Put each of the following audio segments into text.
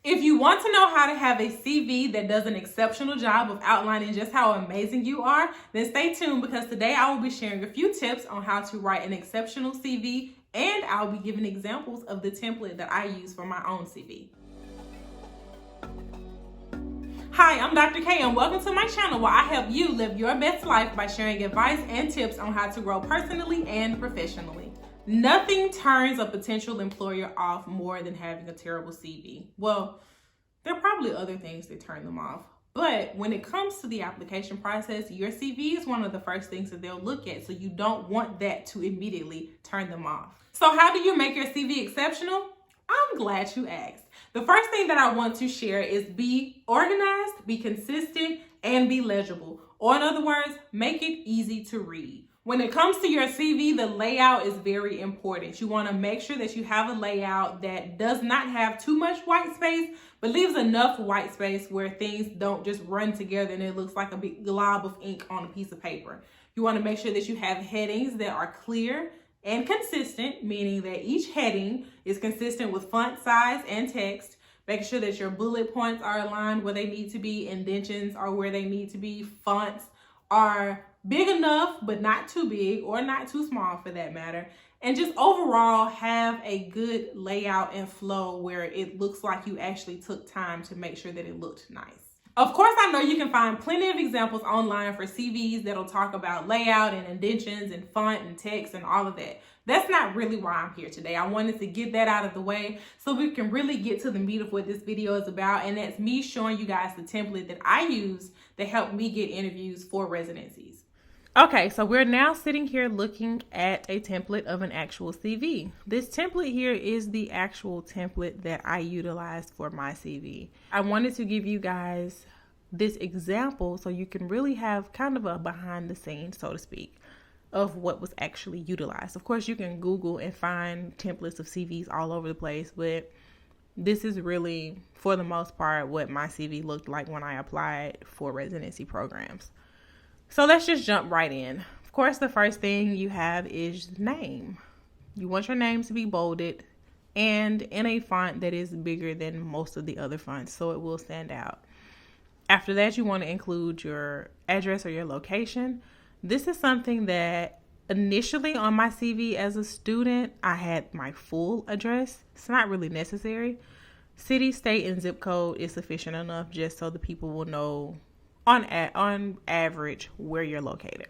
If you want to know how to have a CV that does an exceptional job of outlining just how amazing you are, then stay tuned because today I will be sharing a few tips on how to write an exceptional CV, and I'll be giving examples of the template that I use for my own CV. Hi, I'm Dr. K and welcome to my channel where I help you live your best life by sharing advice and tips on how to grow personally and professionally. Nothing turns a potential employer off more than having a terrible CV. Well, there are probably other things that turn them off. But when it comes to the application process, your CV is one of the first things that they'll look at. So you don't want that to immediately turn them off. So how do you make your CV exceptional? I'm glad you asked. The first thing that I want to share is be organized, be consistent, and be legible. Or in other words, make it easy to read. When it comes to your CV, the layout is very important. You want to make sure that you have a layout that does not have too much white space, but leaves enough white space where things don't just run together and it looks like a big glob of ink on a piece of paper. You want to make sure that you have headings that are clear and consistent, meaning that each heading is consistent with font size and text, making sure that your bullet points are aligned where they need to be, indentions are where they need to be, fonts are big enough, but not too big or not too small for that matter. And just overall have a good layout and flow where it looks like you actually took time to make sure that it looked nice. Of course, I know you can find plenty of examples online for CVs that'll talk about layout and indentions and font and text and all of that. That's not really why I'm here today. I wanted to get that out of the way so we can really get to the meat of what this video is about, and that's me showing you guys the template that I use to help me get interviews for residencies. Okay, so we're now sitting here looking at a template of an actual CV. This template here is the actual template that I utilized for my CV. I wanted to give you guys this example so you can really have kind of a behind the scenes, so to speak, of what was actually utilized. Of course, you can Google and find templates of CVs all over the place, but this is really, for the most part, what my CV looked like when I applied for residency programs. So let's just jump right in. Of course, the first thing you have is name. You want your name to be bolded and in a font that is bigger than most of the other fonts, so it will stand out. After that, you want to include your address or your location. This is something that initially on my CV as a student, I had my full address. It's not really necessary. City, state, and zip code is sufficient enough just so the people will know on average where you're located.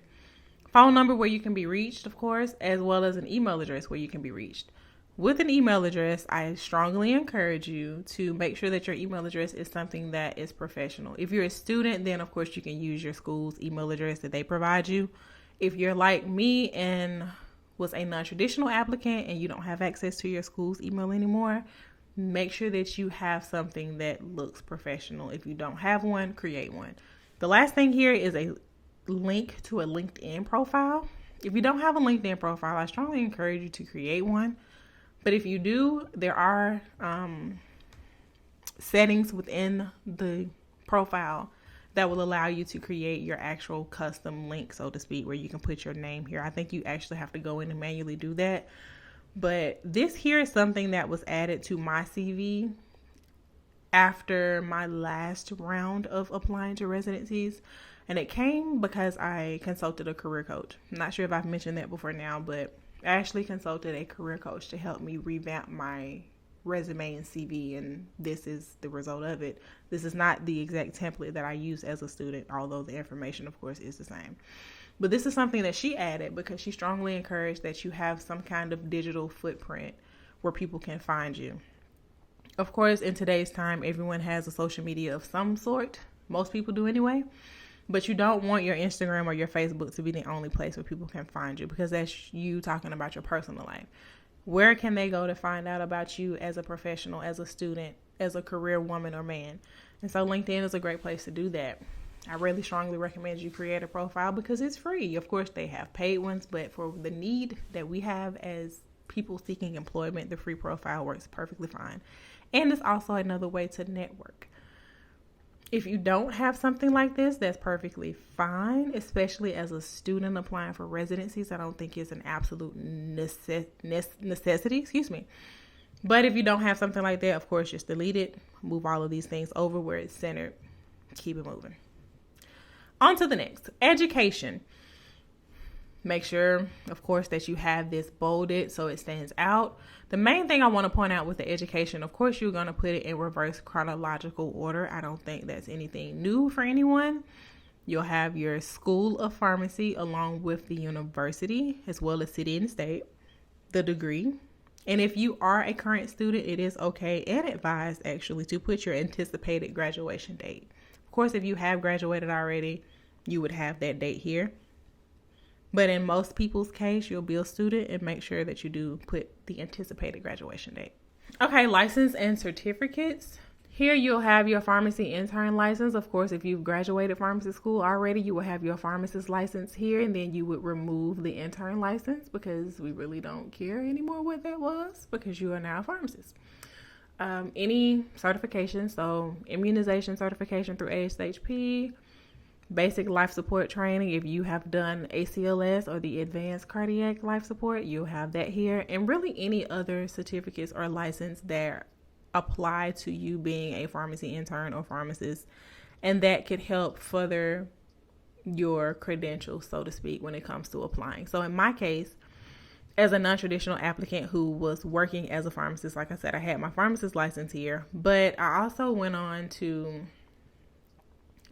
Phone number where you can be reached, of course, as well as an email address where you can be reached. With an email address, I strongly encourage you to make sure that your email address is something that is professional. If you're a student, then of course you can use your school's email address that they provide you. If you're like me and was a non-traditional applicant and you don't have access to your school's email anymore, make sure that you have something that looks professional. If you don't have one, create one. The last thing here is a link to a LinkedIn profile. If you don't have a LinkedIn profile, I strongly encourage you to create one. But if you do, there are settings within the profile that will allow you to create your actual custom link, so to speak, where you can put your name here. I think you actually have to go in and manually do that. But this here is something that was added to my CV after my last round of applying to residencies. And it came because I consulted a career coach. I'm not sure if I've mentioned that before now, but I actually consulted a career coach to help me revamp my resume and CV, and this is the result of it. This is not the exact template that I used as a student, although the information, of course, is the same. But this is something that she added because she strongly encouraged that you have some kind of digital footprint where people can find you. Of course, in today's time, everyone has a social media of some sort. Most people do anyway. But you don't want your Instagram or your Facebook to be the only place where people can find you, because that's you talking about your personal life. Where can they go to find out about you as a professional, as a student, as a career woman or man? And so LinkedIn is a great place to do that. I really strongly recommend you create a profile because it's free. Of course, they have paid ones, but for the need that we have as people seeking employment, the free profile works perfectly fine. And it's also another way to network. If you don't have something like this, that's perfectly fine, especially as a student applying for residencies. I don't think it's an absolute necessity, But if you don't have something like that, of course, just delete it. Move all of these things over where it's centered. Keep it moving. On to the next. Education. Make sure, of course, that you have this bolded so it stands out. The main thing I want to point out with the education, of course, you're going to put it in reverse chronological order. I don't think that's anything new for anyone. You'll have your School of Pharmacy along with the university, as well as city and state, the degree. And if you are a current student, it is okay and advised, actually, to put your anticipated graduation date. Of course, if you have graduated already, you would have that date here. But in most people's case, you'll be a student and make sure that you do put the anticipated graduation date. Okay, license and certificates. Here you'll have your pharmacy intern license. Of course, if you've graduated pharmacy school already, you will have your pharmacist license here, and then you would remove the intern license because we really don't care anymore what that was because you are now a pharmacist. Any certification, so immunization certification through ASHP, basic life support training. If you have done ACLS or the advanced cardiac life support, you'll have that here. And really any other certificates or license that apply to you being a pharmacy intern or pharmacist. And that could help further your credentials, so to speak, when it comes to applying. So in my case, as a non-traditional applicant who was working as a pharmacist, like I said, I had my pharmacist license here, but I also went on to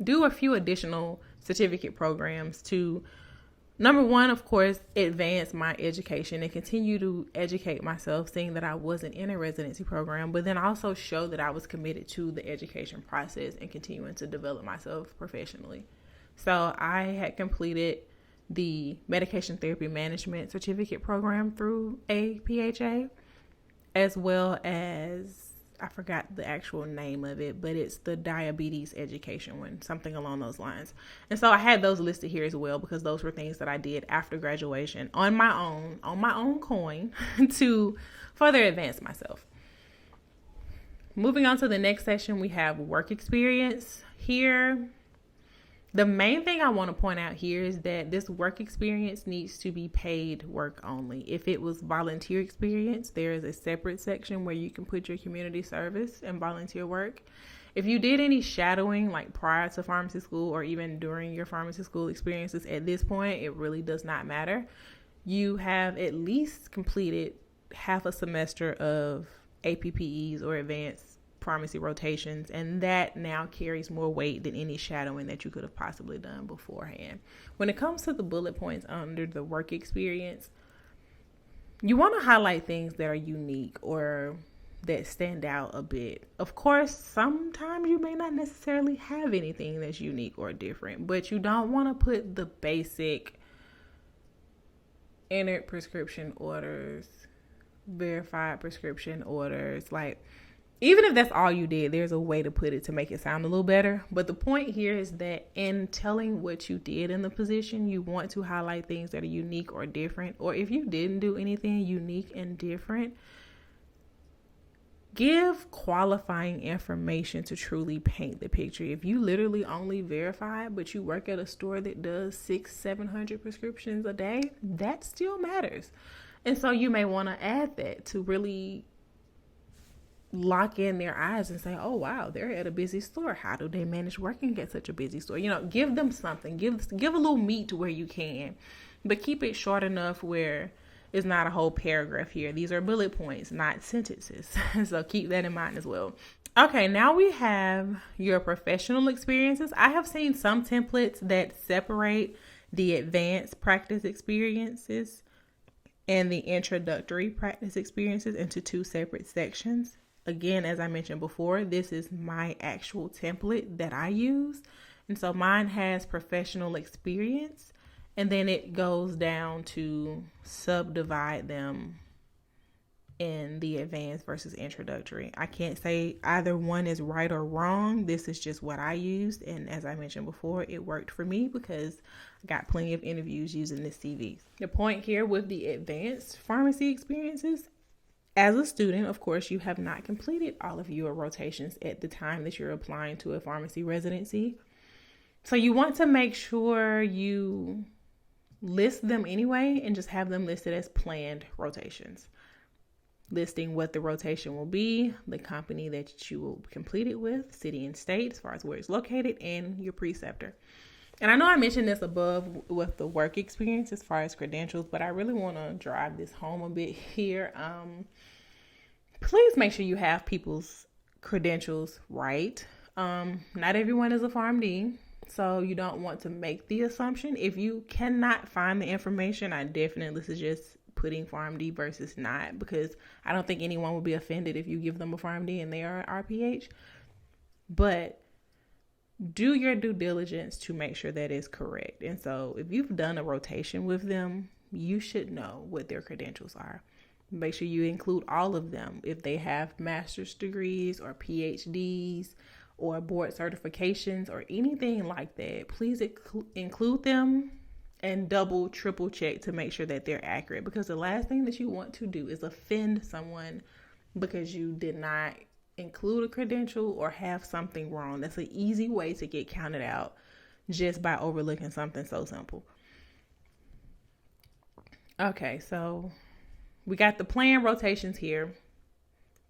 do a few additional certificate programs to, number one, of course, advance my education and continue to educate myself, seeing that I wasn't in a residency program, but then also show that I was committed to the education process and continuing to develop myself professionally. So I had completed the medication therapy management certificate program through APHA, as well as, I forgot the actual name of it, but it's the diabetes education one, something along those lines. And so I had those listed here as well because those were things that I did after graduation on my own coin to further advance myself. Moving on to the next section, we have work experience. Here, the main thing I want to point out here is that this work experience needs to be paid work only. If it was volunteer experience, there is a separate section where you can put your community service and volunteer work. If you did any shadowing, like prior to pharmacy school or even during your pharmacy school experiences, at this point, it really does not matter. You have at least completed half a semester of APPEs or advanced pharmacy rotations, and that now carries more weight than any shadowing that you could have possibly done beforehand. When it comes to the bullet points under the work experience, you want to highlight things that are unique or that stand out a bit. Of course, sometimes you may not necessarily have anything that's unique or different, but you don't want to put the basic entered prescription orders, verified prescription orders, like, even if that's all you did, there's a way to put it to make it sound a little better. But the point here is that in telling what you did in the position, you want to highlight things that are unique or different. Or if you didn't do anything unique and different, give qualifying information to truly paint the picture. If you literally only verified, but you work at a store that does 600-700 prescriptions a day, that still matters. And so you may want to add that to really lock in their eyes and say, oh wow, they're at a busy store. How do they manage working at such a busy store? You know, give them something, give a little meat to where you can, but keep it short enough where it's not a whole paragraph here. These are bullet points, not sentences. So keep that in mind as well. Okay, now we have your professional experiences. I have seen some templates that separate the advanced practice experiences and the introductory practice experiences into two separate sections. Again, as I mentioned before, this is my actual template that I use. And so mine has professional experience, and then it goes down to subdivide them in the advanced versus introductory. I can't say either one is right or wrong. This is just what I used. And as I mentioned before, it worked for me because I got plenty of interviews using this CV. The point here with the advanced pharmacy experiences, as a student, of course, you have not completed all of your rotations at the time that you're applying to a pharmacy residency. So you want to make sure you list them anyway and just have them listed as planned rotations. listing what the rotation will be, the company that you will complete it with, city and state as far as where it's located, and your preceptor. And I know I mentioned this above with the work experience as far as credentials, but I really want to drive this home a bit here. Please make sure you have people's credentials right. Not everyone is a PharmD, so you don't want to make the assumption. If you cannot find the information, I definitely suggest putting PharmD versus not, because I don't think anyone will be offended if you give them a PharmD and they are an RPH. But do your due diligence to make sure that is correct. And so if you've done a rotation with them, you should know what their credentials are. Make sure you include all of them. If they have master's degrees or PhDs or board certifications or anything like that, please include them and double, triple check to make sure that they're accurate. Because the last thing that you want to do is offend someone because you did not include a credential or have something wrong. That's an easy way to get counted out just by overlooking something so simple. Okay, so we got the planned rotations here.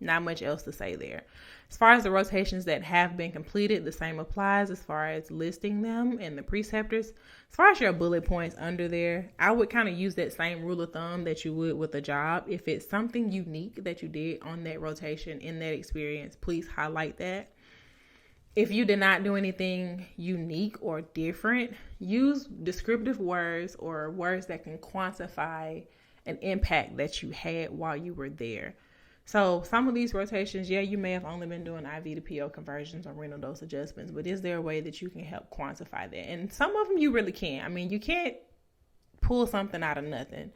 Not much else to say there. As far as the rotations that have been completed, the same applies as far as listing them and the preceptors. As far as your bullet points under there, I would kind of use that same rule of thumb that you would with a job. If it's something unique that you did on that rotation in that experience, please highlight that. If you did not do anything unique or different, use descriptive words or words that can quantify an impact that you had while you were there. So some of these rotations, you may have only been doing IV to PO conversions or renal dose adjustments, but is there a way that you can help quantify that? And some of them you really can. I mean, you can't pull something out of nothing.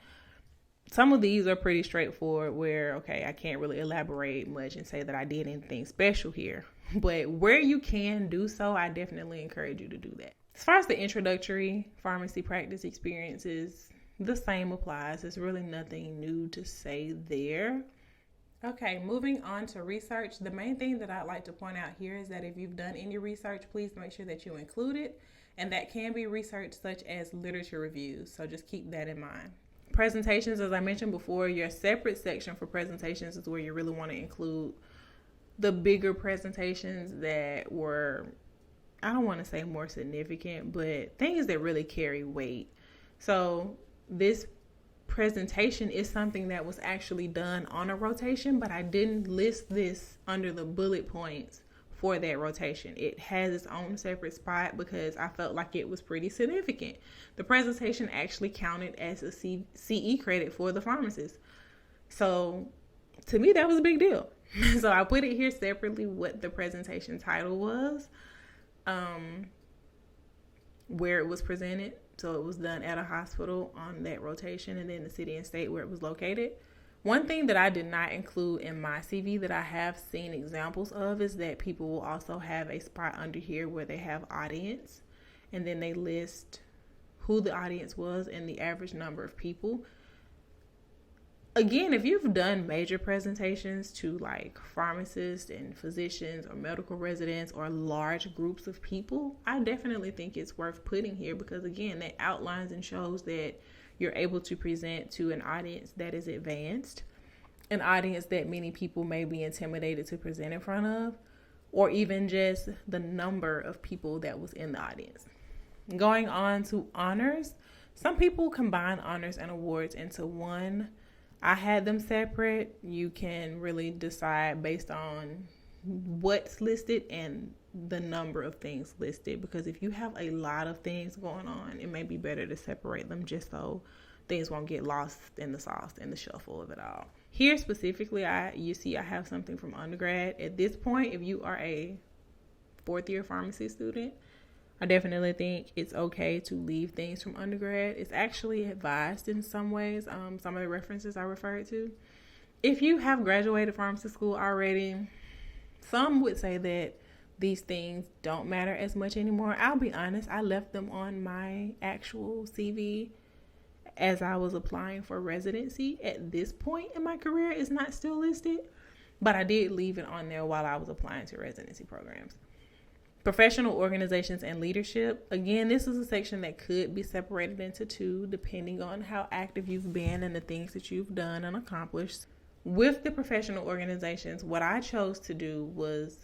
Some of these are pretty straightforward where, okay, I can't really elaborate much and say that I did anything special here. But where you can do so, I definitely encourage you to do that. As far as the introductory pharmacy practice experiences, the same applies. There's really nothing new to say there. Okay, moving on to research. The main thing that I'd like to point out here is that if you've done any research, please make sure that you include it. And that can be research such as literature reviews. So just keep that in mind. Presentations, as I mentioned before, your separate section for presentations is where you really want to include the bigger presentations that were, I don't want to say more significant, but things that really carry weight. So this presentation is something that was actually done on a rotation, but I didn't list this under the bullet points for that rotation. It has its own separate spot because I felt like it was pretty significant. The presentation actually counted as a CE credit for the pharmacist. So to me, that was a big deal. So I put it here separately what the presentation title was, where it was presented. So it was done at a hospital on that rotation, and then the city and state where it was located. One thing that I did not include in my CV that I have seen examples of is that people will also have a spot under here where they have audience, and then they list who the audience was and the average number of people. Again, if you've done major presentations to like pharmacists and physicians or medical residents or large groups of people, I definitely think it's worth putting here because, again, that outlines and shows that you're able to present to an audience that is advanced, an audience that many people may be intimidated to present in front of, or even just the number of people that was in the audience. Going on to honors, some people combine honors and awards into one. I had them separate. You can really decide based on what's listed and the number of things listed, because if you have a lot of things going on, it may be better to separate them just so things won't get lost in the sauce and the shuffle of it all. Here specifically, you see I have something from undergrad. At this point, if you are a fourth year pharmacy student, I definitely think it's okay to leave things from undergrad. It's actually advised in some ways, some of the references I referred to. If you have graduated pharmacy school already, some would say that these things don't matter as much anymore. I'll be honest, I left them on my actual CV as I was applying for residency. At this point in my career, it's not still listed, but I did leave it on there while I was applying to residency programs. Professional organizations and leadership. Again, this is a section that could be separated into two depending on how active you've been and the things that you've done and accomplished. with the professional organizations, what I chose to do was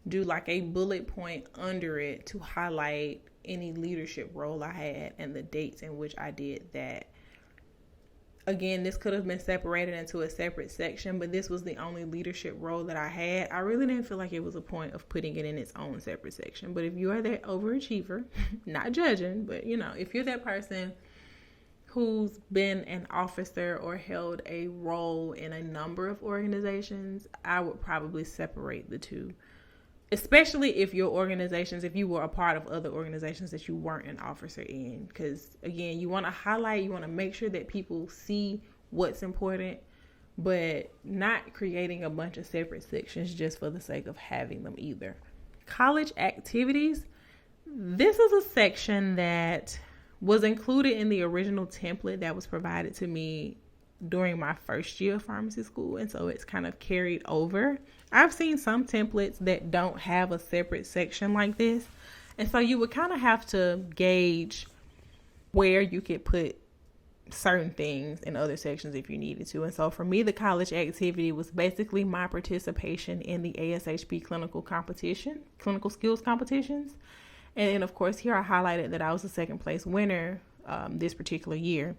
do like a bullet point under it to highlight any leadership role I had and the dates in which I did that. Again, this could have been separated into a separate section, but this was the only leadership role that I had. I really didn't feel like it was a point of putting it in its own separate section. But if you are that overachiever, not judging, but if you're that person who's been an officer or held a role in a number of organizations, I would probably separate the two. Especially if your organizations, if you were a part of other organizations that you weren't an officer in. Because, again, you want to highlight, you want to make sure that people see what's important, but not creating a bunch of separate sections just for the sake of having them either. College activities. This is a section that was included in the original template that was provided to me during my first year of pharmacy school, and so it's kind of carried over. I've seen some templates that don't have a separate section like this, and so you would kind of have to gauge where you could put certain things in other sections if you needed to. And so for me, the college activity was basically my participation in the ASHP clinical skills competitions. And then, of course, here I highlighted that I was the second place winner this particular year.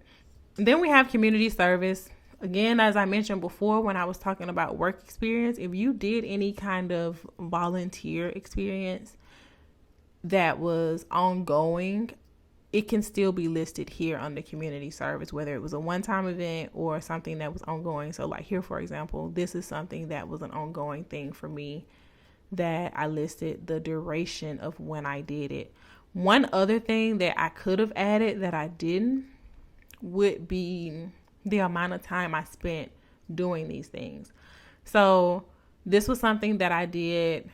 Then we have community service. Again, as I mentioned before, when I was talking about work experience, if you did any kind of volunteer experience that was ongoing, it can still be listed here under community service, whether it was a one-time event or something that was ongoing. So like here, for example, this is something that was an ongoing thing for me that I listed the duration of when I did it. One other thing that I could have added that I didn't would be the amount of time I spent doing these things. So this was something that I did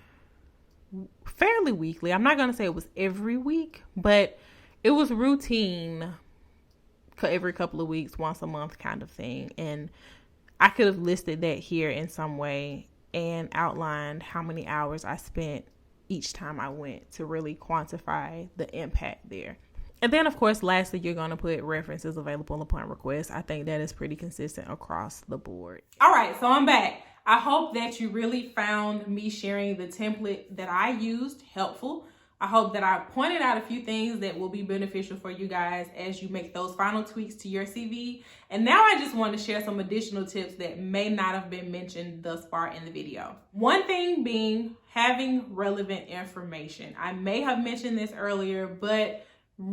fairly weekly. I'm not going to say it was every week, but it was routine, every couple of weeks, once a month kind of thing. And I could have listed that here in some way and outlined how many hours I spent each time I went to really quantify the impact there. And then, of course, lastly, you're going to put references available upon request. I think that is pretty consistent across the board. All right, so I'm back. I hope that you really found me sharing the template that I used helpful. I hope that I pointed out a few things that will be beneficial for you guys as you make those final tweaks to your CV. And now I just want to share some additional tips that may not have been mentioned thus far in the video. One thing being having relevant information. I may have mentioned this earlier, but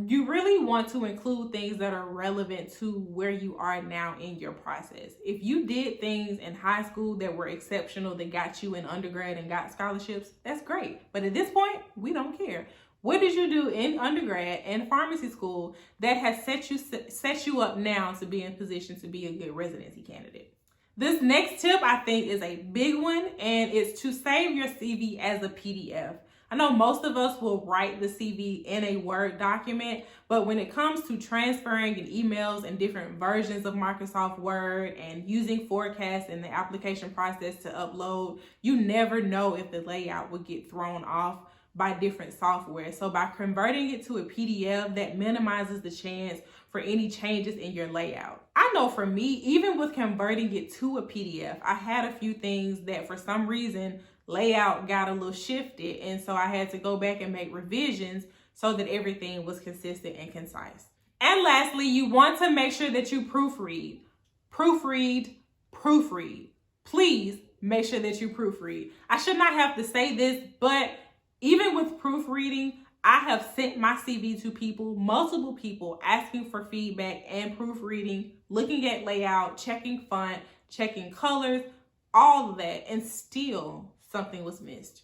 you really want to include things that are relevant to where you are now in your process. If you did things in high school that were exceptional, that got you in undergrad and got scholarships, that's great. But at this point, we don't care. What did you do in undergrad and pharmacy school that has set you up now to be in position to be a good residency candidate? This next tip I think is a big one, and it's to save your CV as a PDF. I know most of us will write the CV in a Word document, but when it comes to transferring in emails and different versions of Microsoft Word and using forecasts in the application process to upload, you never know if the layout will get thrown off by different software. So by converting it to a PDF, that minimizes the chance for any changes in your layout. I know for me, even with converting it to a PDF, I had a few things that for some reason layout got a little shifted, and so I had to go back and make revisions so that everything was consistent and concise. And lastly, you want to make sure that you proofread. Please make sure that you proofread. I should not have to say this, but even with proofreading, I have sent my CV to multiple people, asking for feedback and proofreading, looking at layout, checking font, checking colors, all of that, and still something was missed.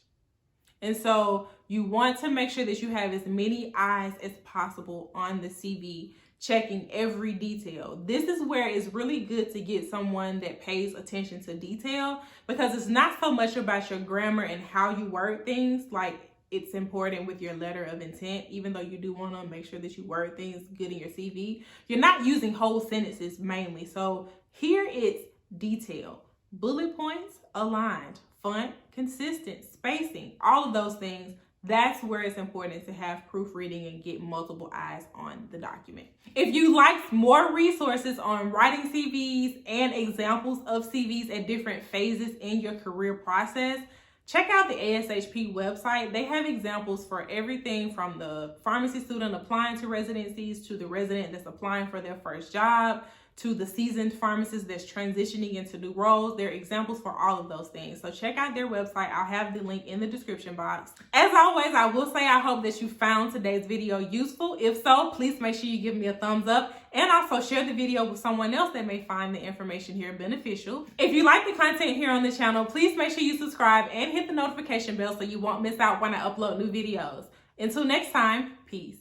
And so you want to make sure that you have as many eyes as possible on the CV, checking every detail. This is where it's really good to get someone that pays attention to detail, because it's not so much about your grammar and how you word things. Like, it's important with your letter of intent, even though you do want to make sure that you word things good in your CV. You're not using whole sentences mainly. So here it's detail, bullet points aligned, font, consistent, spacing, all of those things. That's where it's important to have proofreading and get multiple eyes on the document. If you like more resources on writing CVs and examples of CVs at different phases in your career process, check out the ASHP website. They have examples for everything from the pharmacy student applying to residencies to the resident that's applying for their first job to the seasoned pharmacist that's transitioning into new roles. There are examples for all of those things. So check out their website. I'll have the link in the description box. As always, I will say I hope that you found today's video useful. If so, please make sure you give me a thumbs up and also share the video with someone else that may find the information here beneficial. If you like the content here on the channel, please make sure you subscribe and hit the notification bell so you won't miss out when I upload new videos. Until next time, peace.